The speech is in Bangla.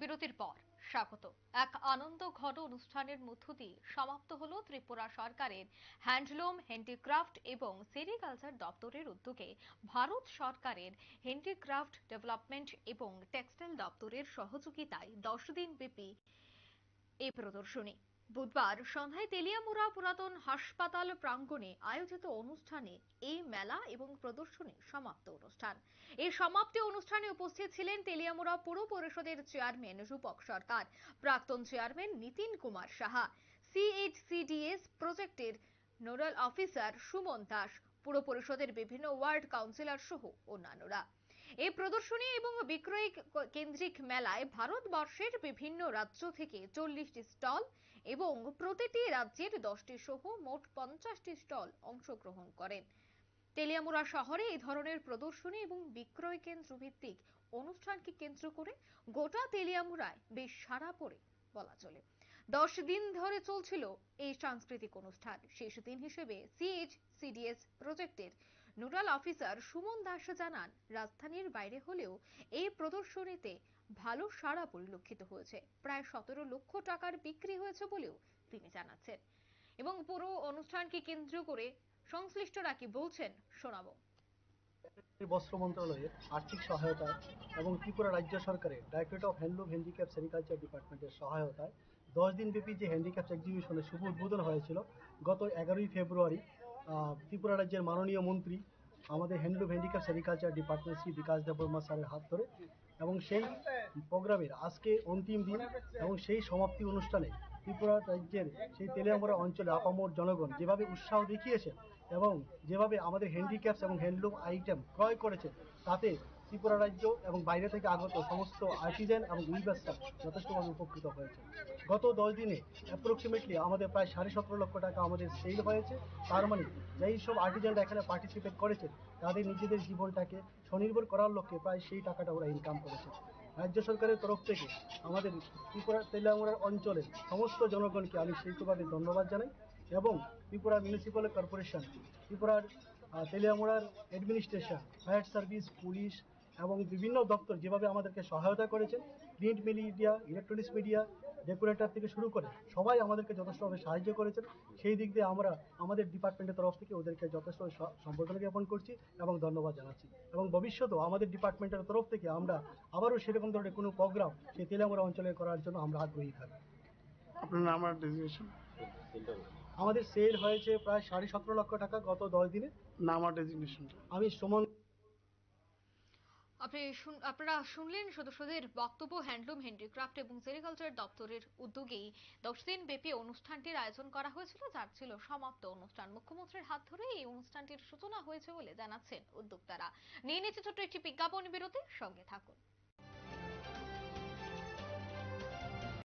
বিরতির পর স্বাগত। এক আনন্দ ঘন অনুষ্ঠানের মধ্য দিয়ে সমাপ্ত হলো ত্রিপুরা সরকারের হ্যান্ডলুম, হ্যান্ডিক্রাফট এবং সেরিকালচার দপ্তরের উদ্যোগে ভারত সরকারের হ্যান্ডিক্রাফট ডেভেলপমেন্ট এবং টেক্সটাইল দপ্তরের সহযোগিতায় 10 দিন ব্যাপী এই প্রদর্শনী। বুধবার সন্ধ্যায় তেলিয়ামুড়া পুরাতন হাসপাতাল প্রাঙ্গণে আয়োজিত অনুষ্ঠানে এই মেলা এবং প্রদর্শনী সমাপ্ত অনুষ্ঠান। এই সমাপ্তি অনুষ্ঠানে উপস্থিত ছিলেন তেলিয়ামুড়া পুর পরিষদের চেয়ারম্যান রূপক সরকার, প্রাক্তন চেয়ারম্যান নিতিন কুমার সাহা, সিএইচসিডিএস প্রজেক্টের নোডাল অফিসার সুমন দাস, পুর পরিষদের বিভিন্ন ওয়ার্ড কাউন্সিলর সহ অন্যান্যরা। এই প্রদর্শনী এবং বিক্রয় কেন্দ্রিক মেলায় ভারতবর্ষের বিভিন্ন রাজ্য থেকে 40টি স্টল এবং প্রতিটি রাজ্যের 10টি সহ মোট 50টি স্টল অংশগ্রহণ করেন। তেলিয়ামুড়া শহরে এই ধরনের প্রদর্শনী এবং বিক্রয় কেন্দ্র ভিত্তিক অনুষ্ঠানকে কেন্দ্র করে গোটা তেলিয়ামুড়ায় বেশ সাড়া পড়ে বলা চলে। 10 দিন ধরে চলছিল এই সাংস্কৃতিক অনুষ্ঠান। শেষ দিন হিসেবে সিএইচসিডিএস প্রজেক্টের নোডাল অফিসার সুমন দাস জানান, রাজধানীর বাইরে হলেও এই প্রদর্শনীতে ভালো সাড়া পরিলক্ষিত হয়েছে। প্রায় 17 লক্ষ টাকার বিক্রি হয়েছে বলেও তিনি জানাচ্ছেন। এবং পুরো অনুষ্ঠানকে কেন্দ্র করে সংশ্লিষ্টরা কি বলছেন শোনাবো। বস্ত্র মন্ত্রণালয়ের আর্থিক সহায়তা এবং ত্রিপুরা রাজ্য সরকারের directorate of handloom, handicraft, sericulture ডিপার্টমেন্টের সহায়তায় 10 দিন ব্যাপী যে হ্যান্ডিক্রাফট এক্সিবিশনের শুভ উদ্বোধন হয়েছিল গত 11ই ফেব্রুয়ারি ত্রিপুরা রাজ্যের মাননীয় মন্ত্রী আমাদের handloom, handicraft, sericulture department Shri Bikash Debbarma স্যারের হাত ধরে, এবং সেই প্রোগ্রামের আজকে অন্তিম দিন এবং সেই সমাপ্তি অনুষ্ঠানে ত্রিপুরা রাজ্যের সেই তেলিয়ামুড়া অঞ্চলে আপামর জনগণ যেভাবে উৎসাহ দেখিয়েছে এবং যেভাবে আমাদের হ্যান্ডিক্রাফটস এবং হ্যান্ডলুম আইটেম ক্রয় করেছে, তাতে ত্রিপুরা রাজ্য এবং বাইরে থেকে আগত সমস্ত আর্টিজান এবং উইভার্সরা যথেষ্টভাবে উপকৃত হয়েছে। গত 10 দিনে অ্যাপ্রক্সিমেটলি আমাদের প্রায় 17.5 লক্ষ টাকা আমাদের সেল হয়েছে। তার মানে যেই সব আর্টিজানরা এখানে পার্টিসিপেট করেছে তাদের নিজেদের জীবনটাকে স্বনির্ভর করার লক্ষ্যে প্রায় সেই টাকাটা ওরা ইনকাম করেছে। রাজ্য সরকারের তরফ থেকে আমাদের ত্রিপুরা তেলিয়ামুড়ার অঞ্চলের সমস্ত জনগণকে আমি সেইভাবে ধন্যবাদ জানাই এবং ত্রিপুরা মিউনিসিপ্যাল কর্পোরেশন, ত্রিপুরার তেলিয়ামুড়ার অ্যাডমিনিস্ট্রেশন, ফায়ার সার্ভিস, পুলিশ এবং বিভিন্ন দপ্তর যেভাবে আমাদেরকে সহায়তা করেছেন, print media, electronics media, decorator থেকে শুরু করে সবাই আমাদেরকে যথেষ্টভাবে সাহায্য করেছেন। সেই দিক দিয়ে আমরা আমাদের ডিপার্টমেন্টের তরফ থেকে ওদেরকে যথেষ্ট সম্বর্ধনা জ্ঞাপন করছি এবং ধন্যবাদ জানাচ্ছি। এবং ভবিষ্যতেও আমাদের ডিপার্টমেন্টের তরফ থেকে আমরা আবারও সেরকম ধরনের কোনো প্রোগ্রাম সেই তেলিয়ামুড়া অঞ্চলে করার জন্য আমরা আগ্রহী থাকি। আপনার নাম আর ডেজিগনেশন? আমাদের সেল হয়েছে প্রায় 17.5 লক্ষ টাকা গত 10 দিনে। নাম আর ডেজিগনেশনটা? আমি সুমন। আপনারা শুনলেন সদস্যদের বক্তব্য। হ্যান্ডলুম, হ্যান্ডিক্রাফট এবং সেরিকালচার দপ্তরের উদ্যোগেই 10 দিন ব্যাপী অনুষ্ঠানটির আয়োজন করা হয়েছিল, যার ছিল সমাপ্ত অনুষ্ঠান। মুখ্যমন্ত্রীর হাত ধরে এই অনুষ্ঠানটির সূচনা হয়েছে বলে জানাচ্ছেন উদ্যোক্তারা। নিয়ে নিচ্ছে ছোট্ট একটি বিজ্ঞাপন বিরতি, সঙ্গে থাকুন।